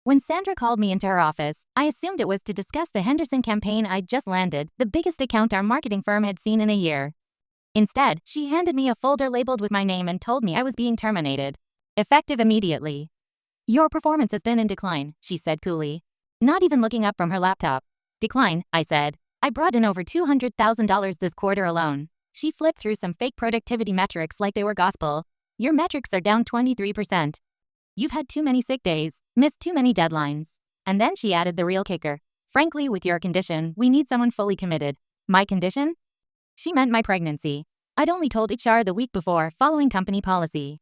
When Sandra called me into her office, I assumed it was to discuss the Henderson campaign I'd just landed, the biggest account our marketing firm had seen in a year. Instead, she handed me a folder labeled with my name and told me I was being terminated. Effective immediately. Your performance has been in decline, she said coolly. Not even looking up from her laptop. Decline, I said. I brought in over $200,000 this quarter alone. She flipped through some fake productivity metrics like they were gospel. Your metrics are down 23%. You've had too many sick days, missed too many deadlines. And then she added the real kicker. Frankly, with your condition, we need someone fully committed. My condition? She meant my pregnancy. I'd only told HR the week before, following company policy.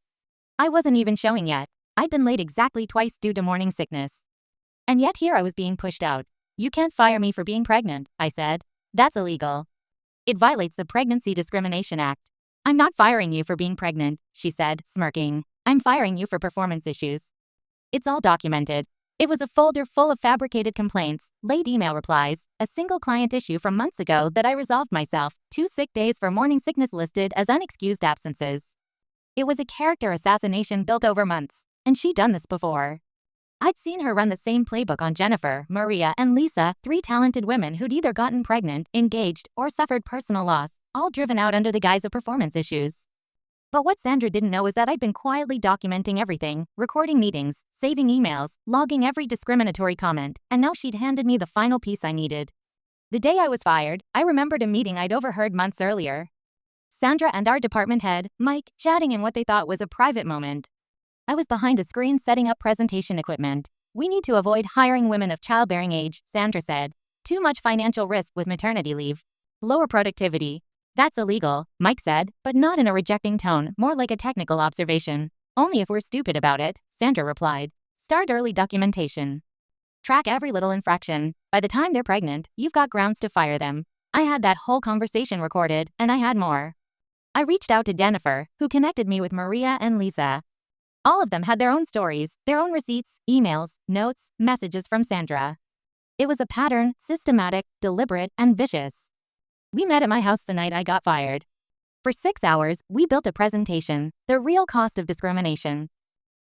I wasn't even showing yet. I'd been late exactly twice due to morning sickness. And yet here I was being pushed out. You can't fire me for being pregnant, I said. That's illegal. It violates the Pregnancy Discrimination Act. I'm not firing you for being pregnant, she said, smirking. I'm firing you for performance issues. It's all documented. It was a folder full of fabricated complaints, late email replies, a single client issue from months ago that I resolved myself, 2 sick days for morning sickness listed as unexcused absences. It was a character assassination built over months, and she'd done this before. I'd seen her run the same playbook on Jennifer, Maria, and Lisa, 3 talented women who'd either gotten pregnant, engaged, or suffered personal loss, all driven out under the guise of performance issues. But what Sandra didn't know is that I'd been quietly documenting everything, recording meetings, saving emails, logging every discriminatory comment, and now she'd handed me the final piece I needed. The day I was fired, I remembered a meeting I'd overheard months earlier. Sandra and our department head, Mike, chatting in what they thought was a private moment. I was behind a screen setting up presentation equipment. We need to avoid hiring women of childbearing age, Sandra said. Too much financial risk with maternity leave. Lower productivity. That's illegal, Mike said, but not in a rejecting tone, more like a technical observation. Only if we're stupid about it, Sandra replied. Start early documentation. Track every little infraction. By the time they're pregnant, you've got grounds to fire them. I had that whole conversation recorded, and I had more. I reached out to Jennifer, who connected me with Maria and Lisa. All of them had their own stories, their own receipts, emails, notes, messages from Sandra. It was a pattern, systematic, deliberate, and vicious. We met at my house the night I got fired. For 6 hours, we built a presentation, The Real Cost of Discrimination.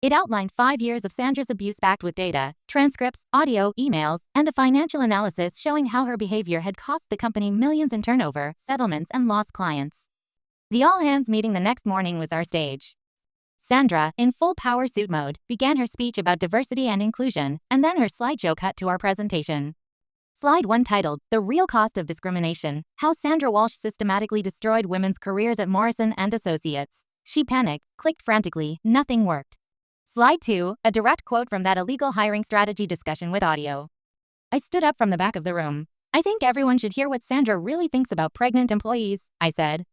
It outlined 5 years of Sandra's abuse backed with data, transcripts, audio, emails, and a financial analysis showing how her behavior had cost the company millions in turnover, settlements, and lost clients. The all-hands meeting the next morning was our stage. Sandra, in full power suit mode, began her speech about diversity and inclusion, and then her slideshow cut to our presentation. Slide 1 titled, The Real Cost of Discrimination, How Sandra Walsh Systematically Destroyed Women's Careers at Morrison and Associates. She panicked, clicked frantically, nothing worked. Slide 2, a direct quote from that illegal hiring strategy discussion with audio. I stood up from the back of the room. I think everyone should hear what Sandra really thinks about pregnant employees, I said.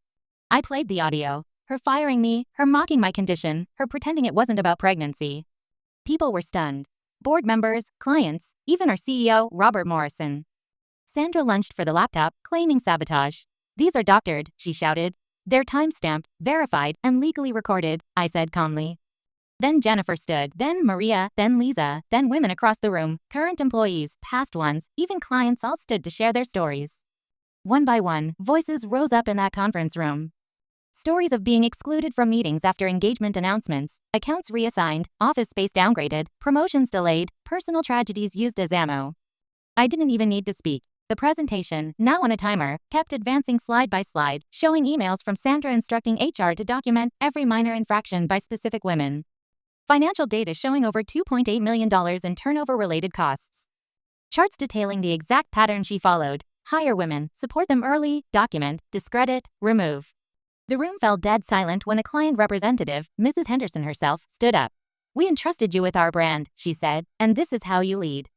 I played the audio. Her firing me, her mocking my condition, her pretending it wasn't about pregnancy. People were stunned. Board members, clients, even our CEO, Robert Morrison. Sandra lunged for the laptop, claiming sabotage. These are doctored, she shouted. They're time-stamped, verified, and legally recorded, I said calmly. Then Jennifer stood, then Maria, then Lisa, then women across the room, current employees, past ones, even clients all stood to share their stories. One by one, voices rose up in that conference room. Stories of being excluded from meetings after engagement announcements, accounts reassigned, office space downgraded, promotions delayed, personal tragedies used as ammo. I didn't even need to speak. The presentation, now on a timer, kept advancing slide by slide, showing emails from Sandra instructing HR to document every minor infraction by specific women. Financial data showing over $2.8 million in turnover-related costs. Charts detailing the exact pattern she followed. Hire women, support them early, document, discredit, remove. The room fell dead silent when a client representative, Mrs. Henderson herself, stood up. We entrusted you with our brand, she said, and this is how you lead.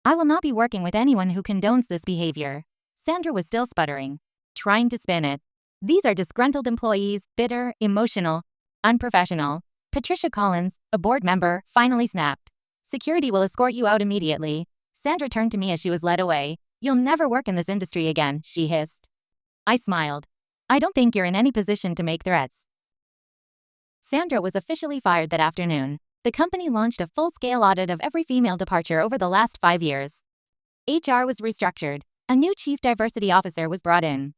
I will not be working with anyone who condones this behavior. Sandra was still sputtering, trying to spin it. These are disgruntled employees, bitter, emotional, unprofessional. Patricia Collins, a board member, finally snapped. Security will escort you out immediately. Sandra turned to me as she was led away. You'll never work in this industry again, she hissed. I smiled. I don't think you're in any position to make threats. Sandra was officially fired that afternoon. The company launched a full-scale audit of every female departure over the last 5 years. HR was restructured. A new chief diversity officer was brought in.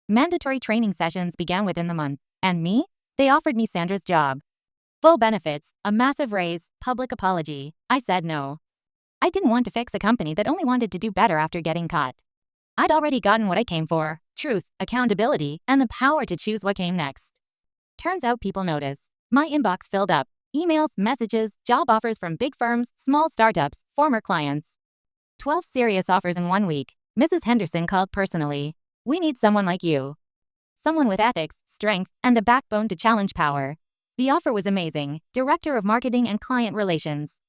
Mandatory training sessions began within the month. And me? They offered me Sandra's job. Full benefits, a massive raise, public apology. I said no. I didn't want to fix a company that only wanted to do better after getting caught. I'd already gotten what I came for: truth, accountability, and the power to choose what came next. Turns out people notice. My inbox filled up. Emails, messages, job offers from big firms, small startups, former clients. 12 serious offers in 1 week. Mrs. Henderson called personally. "We need someone like you. Someone with ethics, strength, and the backbone to challenge power." The offer was amazing. Director of Marketing and Client Relations.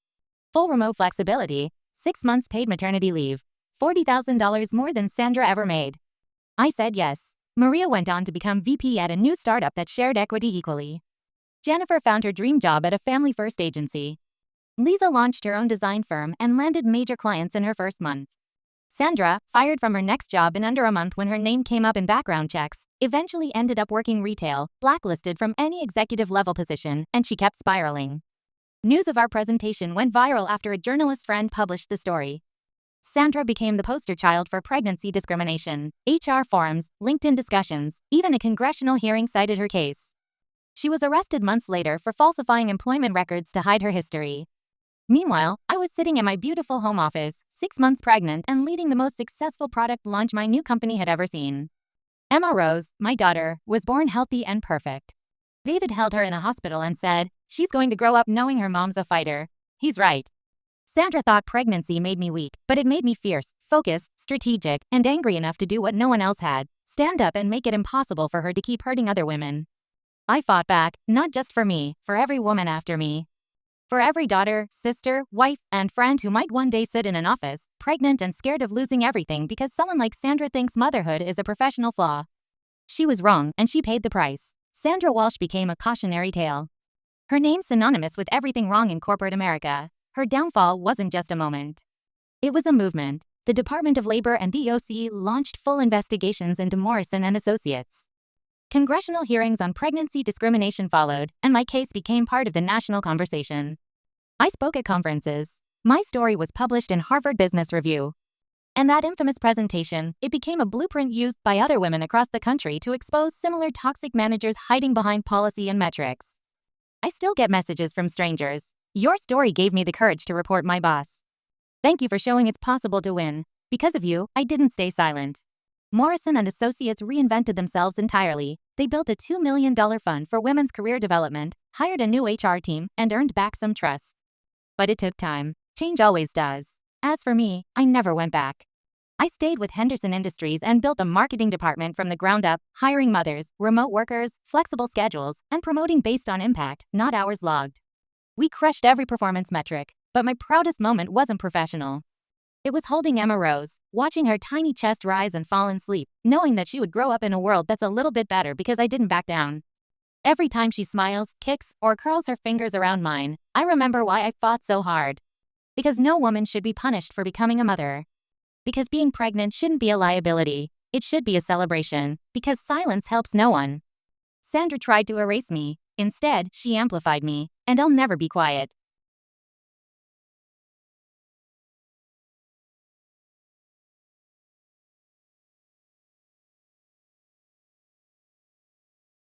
Full remote flexibility, 6 months paid maternity leave, $40,000 more than Sandra ever made. I said yes. Maria went on to become VP at a new startup that shared equity equally. Jennifer found her dream job at a family-first agency. Lisa launched her own design firm and landed major clients in her first month. Sandra, fired from her next job in under a month when her name came up in background checks, eventually ended up working retail, blacklisted from any executive-level position, and she kept spiraling. News of our presentation went viral after a journalist friend published the story. Sandra became the poster child for pregnancy discrimination. HR forums, LinkedIn discussions, even a congressional hearing cited her case. She was arrested months later for falsifying employment records to hide her history. Meanwhile, I was sitting in my beautiful home office, 6 months pregnant and leading the most successful product launch my new company had ever seen. Emma Rose, my daughter, was born healthy and perfect. David held her in a hospital and said, "She's going to grow up knowing her mom's a fighter." He's right. Sandra thought pregnancy made me weak, but it made me fierce, focused, strategic, and angry enough to do what no one else had: stand up and make it impossible for her to keep hurting other women. I fought back, not just for me, for every woman after me. For every daughter, sister, wife, and friend who might one day sit in an office, pregnant and scared of losing everything because someone like Sandra thinks motherhood is a professional flaw. She was wrong, and she paid the price. Sandra Walsh became a cautionary tale. Her name synonymous with everything wrong in corporate America. Her downfall wasn't just a moment. It was a movement. The Department of Labor and DOC launched full investigations into Morrison and Associates. Congressional hearings on pregnancy discrimination followed, and my case became part of the national conversation. I spoke at conferences. My story was published in Harvard Business Review. And that infamous presentation, it became a blueprint used by other women across the country to expose similar toxic managers hiding behind policy and metrics. I still get messages from strangers. "Your story gave me the courage to report my boss. Thank you for showing it's possible to win. Because of you, I didn't stay silent." Morrison and Associates reinvented themselves entirely. They built a $2 million fund for women's career development, hired a new HR team, and earned back some trust. But it took time. Change always does. As for me, I never went back. I stayed with Henderson Industries and built a marketing department from the ground up, hiring mothers, remote workers, flexible schedules, and promoting based on impact, not hours logged. We crushed every performance metric, but my proudest moment wasn't professional. It was holding Emma Rose, watching her tiny chest rise and fall in sleep, knowing that she would grow up in a world that's a little bit better because I didn't back down. Every time she smiles, kicks, or curls her fingers around mine, I remember why I fought so hard. Because no woman should be punished for becoming a mother. Because being pregnant shouldn't be a liability. It should be a celebration. Because silence helps no one. Sandra tried to erase me. Instead, she amplified me. And I'll never be quiet.